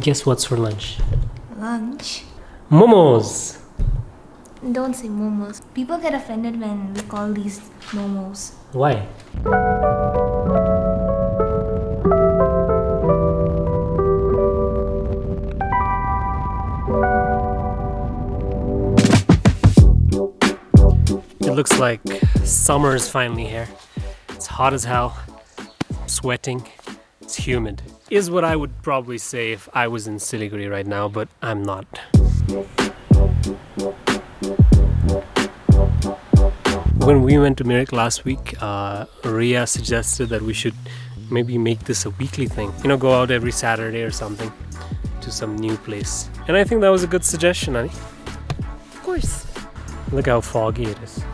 Guess what's for lunch? Lunch? Momos! Don't say momos. People get offended when we call these momos. Why? It looks like summer is finally here. It's hot as hell. I'm sweating. It's humid. Is what I would probably say if I was in Siliguri right now, but I'm not. When we went to Mirik last week, Ria suggested that we should maybe make this a weekly thing. You know, go out every Saturday or something to some new place. And I think that was a good suggestion, Ani. Of course. Look how foggy it is.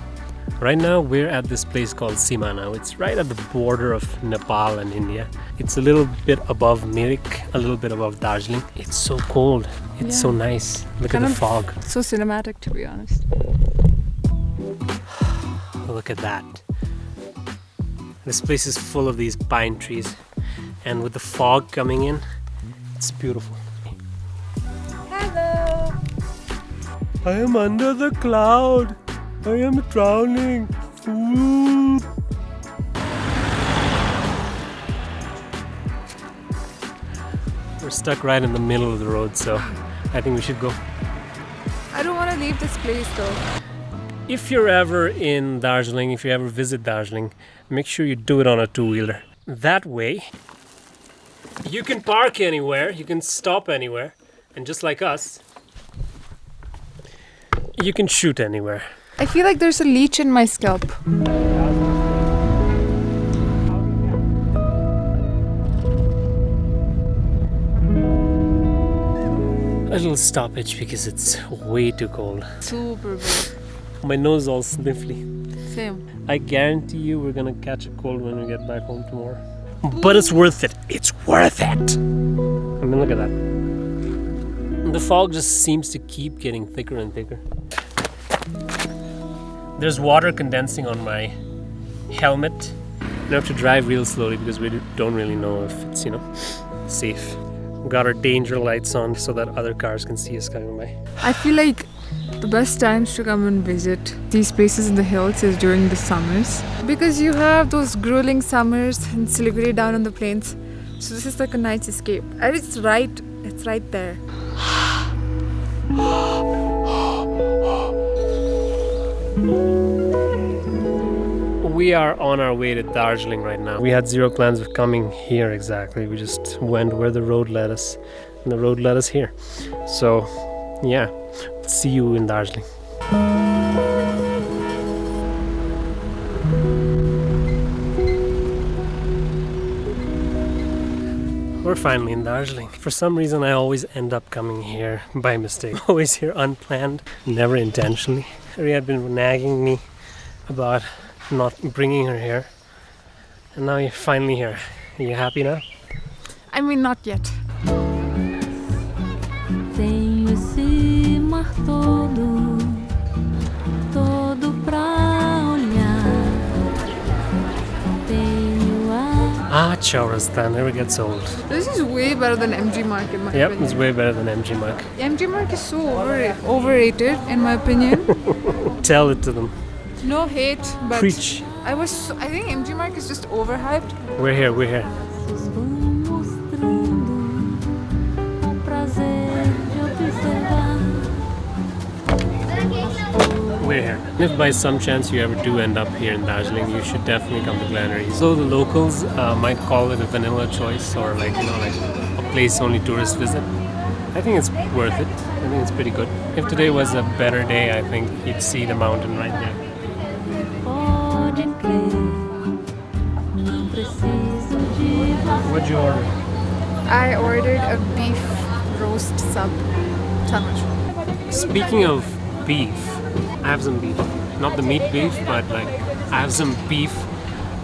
Right now we're at this place called Simana. It's right at the border of Nepal and India. It's a little bit above Mirik, a little bit above Darjeeling. It's so cold. It's so nice. Look at the fog. So cinematic, to be honest. Look at that. This place is full of these pine trees, and with the fog coming in, it's beautiful. Hello! I am under the cloud. I am drowning. Ooh. We're stuck right in the middle of the road, so I think we should go. I don't want to leave this place though. If you're ever in Darjeeling, if you ever visit Darjeeling, make sure you do it on a two-wheeler. That way, you can park anywhere, you can stop anywhere, and just like us, you can shoot anywhere. I feel like there's a leech in my scalp. A little stoppage because it's way too cold. Super good. My nose is all sniffly. Same. I guarantee you we're gonna catch a cold when we get back home tomorrow. But it's worth it. It's worth it. I mean, look at that. The fog just seems to keep getting thicker and thicker. There's water condensing on my helmet. I have to drive real slowly because we don't really know if it's, safe. We got our danger lights on so that other cars can see us coming by. I feel like the best times to come and visit these places in the hills is during the summers, because you have those grueling summers in Siliguri down on the plains. So this is like a nice escape, and it's right there. We are on our way to Darjeeling right now. We had zero plans of coming here exactly. We just went where the road led us, and the road led us here. So, yeah, see you in Darjeeling. We're finally in Darjeeling. For some reason, I always end up coming here by mistake. Always here unplanned, never intentionally. Ria had been nagging me about not bringing her here, and now you're finally here. Are you happy now? I mean, not yet. Tenho esse mar todo, todo pra olhar. Tenho a Chaurastan never gets old. This is way better than MG Mark in my Yep, opinion. it's way better than MG Mark. MG Mark is so overrated in my opinion. Tell it to them. No hate, but Preach. I think MG Mark is just overhyped. We're here. vou mostrando o prazer de observar. We're here. If by some chance you ever do end up here in Darjeeling, you should definitely come to Glenary. So the locals might call it a vanilla choice, or like a place only tourists visit. I think it's worth it. I think it's pretty good. If today was a better day, I think you'd see the mountain right there. Pode crer, não preciso de você. What'd you order? I ordered a beef roast sandwich. Speaking of beef, I have some beef. Not the meat beef, but I have some beef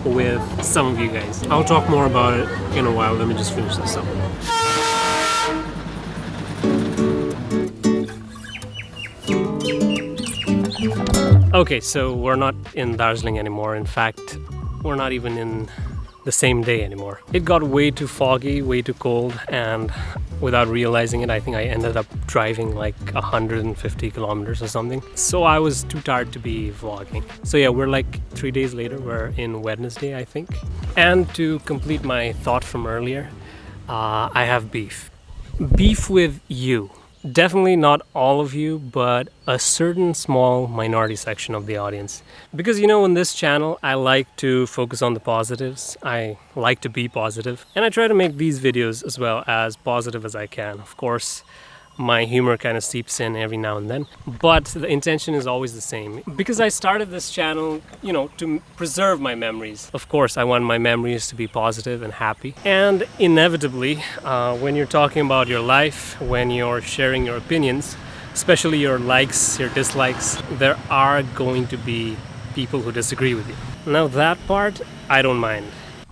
with some of you guys. I'll talk more about it in a while. Let me just finish this up. Okay, so we're not in Darjeeling anymore. In fact, we're not even in the same day anymore. It got way too foggy, way too cold, and without realizing it, I think I ended up driving like 150 kilometers or something. So I was too tired to be vlogging. So yeah, we're like 3 days later, we're in Wednesday, I think. And to complete my thought from earlier, I have beef. Beef with you. Definitely not all of you, but a certain small minority section of the audience. Because you know, on this channel, I like to focus on the positives. I like to be positive. And I try to make these videos as well as positive as I can. Of course, my humor kind of seeps in every now and then, but the intention is always the same. Because I started this channel, you know, to preserve my memories. Of course, I want my memories to be positive and happy. And inevitably, when you're talking about your life, when you're sharing your opinions, especially your likes, your dislikes, there are going to be people who disagree with you. Now that part, I don't mind.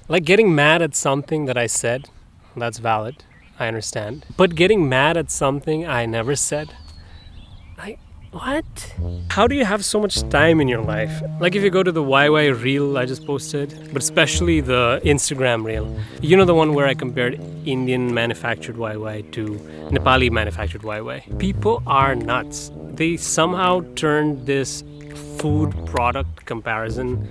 Like getting mad at something that I said, that's valid. I understand. But getting mad at something I never said, like, what? How do you have so much time in your life? Like if you go to the YY reel I just posted, but especially the Instagram reel, you know, the one where I compared Indian manufactured YY to Nepali manufactured YY. People are nuts. They somehow turned this food product comparison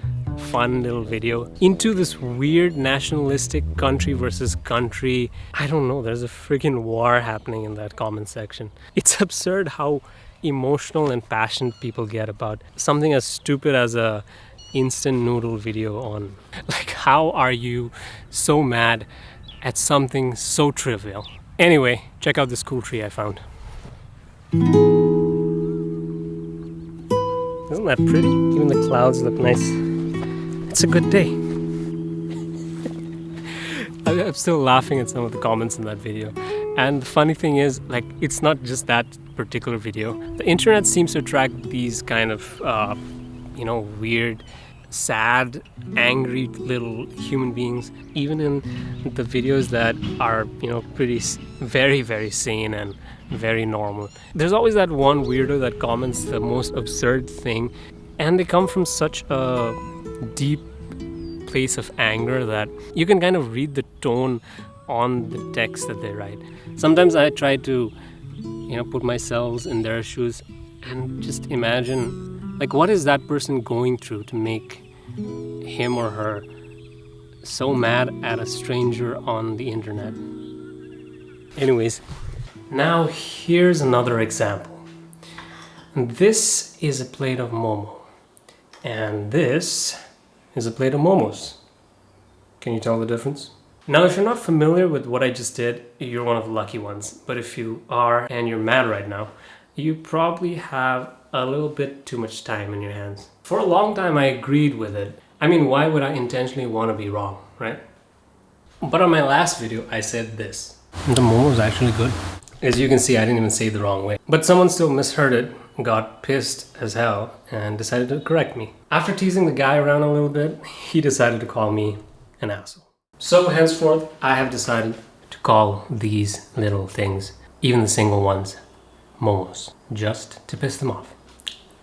fun little video into this weird nationalistic country versus country. I don't know, there's a freaking war happening in that comment section. It's absurd how emotional and passionate people get about something as stupid as a instant noodle video on. Like, how are you so mad at something so trivial? Anyway, check out this cool tree I found. Isn't that pretty? Even the clouds look nice. It's a good day. I'm still laughing at some of the comments in that video. And the funny thing is, like, it's not just that particular video. The internet seems to attract these kind of, you know, weird, sad, angry little human beings, even in the videos that are, you know, very, very sane and very normal. There's always that one weirdo that comments the most absurd thing, and they come from such a deep place of anger that you can kind of read the tone on the text that they write. Sometimes I try to, you know, put myself in their shoes and just imagine, like, what is that person going through to make him or her so mad at a stranger on the internet. Anyways, now here's another example. This is a plate of momo, and this is a plate of momos. Can you tell the difference? Now, if you're not familiar with what I just did, you're one of the lucky ones. But if you are and you're mad right now, you probably have a little bit too much time in your hands. For a long time, I agreed with it. I mean, why would I intentionally want to be wrong, right? But on my last video, I said this. The momo is actually good. As you can see, I didn't even say it the wrong way. But someone still misheard it, got pissed as hell, and decided to correct me. After teasing the guy around a little bit, he decided to call me an asshole. So henceforth, I have decided to call these little things, even the single ones, momos, just to piss them off.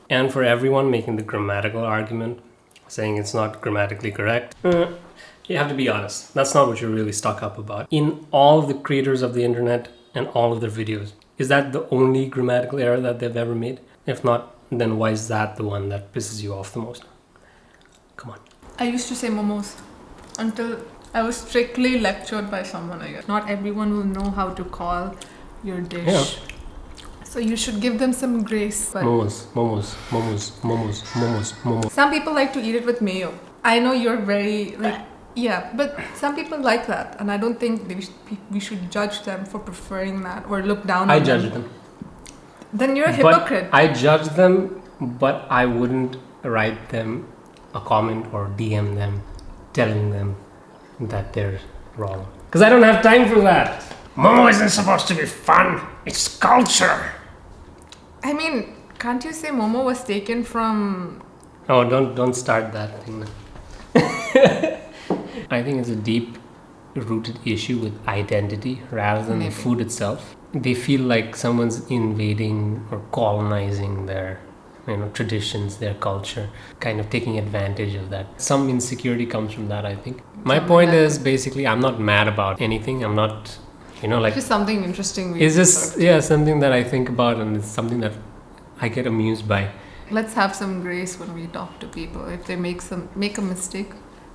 And for everyone making the grammatical argument, saying it's not grammatically correct, you have to be honest. That's not what you're really stuck up about. In all of the creators of the internet and all of their videos, is that the only grammatical error that they've ever made? If not, then why is that the one that pisses you off the most? Come on. I used to say momos until I was strictly lectured by someone, I guess. Not everyone will know how to call your dish. Yeah. So you should give them some grace. But Momos, momos, momos, momos, momos, momos. some people like to eat it with mayo. I know you're very, like, yeah, but some people like that. And I don't think we should judge them for preferring that or look down on them. I judge them. Then you're a hypocrite. But I judge them, but I wouldn't write them a comment or DM them telling them that they're wrong. Because I don't have time for that. Momo isn't supposed to be fun. It's culture. I mean, can't you say momo was taken from... Oh, don't start that thing. I think it's a deep-rooted issue with identity rather than the food itself. They feel like someone's invading or colonizing their traditions, their culture, kind of taking advantage of that. Some insecurity comes from that, I think. My point is basically I'm not mad about anything. I'm not, like, Just something interesting. it's just something that I think about, and it's something that I get amused by. Let's have some grace when we talk to people. If they make a mistake,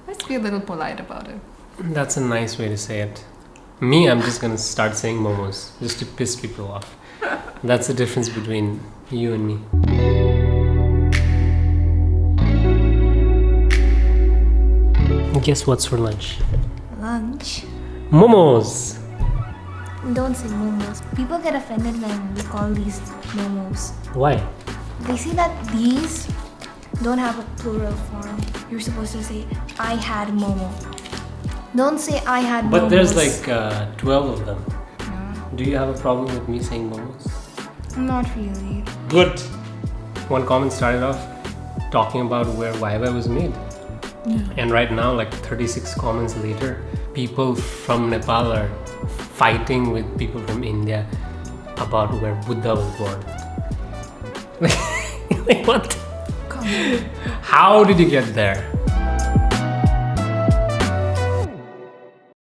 let's be a little polite about it. That's a nice way to say it. Me, I'm just gonna start saying momos just to piss people off. That's the difference between you and me. Guess what's for lunch? Lunch? Momos! Don't say momos. People get offended when we call these momos. Why? They say that these don't have a plural form. You're supposed to say, I had momo. Don't say I had momos. But there's like 12 of them. No, Do you have a problem with me saying momos? not really. Good! One comment started off talking about where Waiwa was made. And right now, like 36 comments later, people from Nepal are fighting with people from India about where Buddha was born. Like, what? Come on. How did you get there?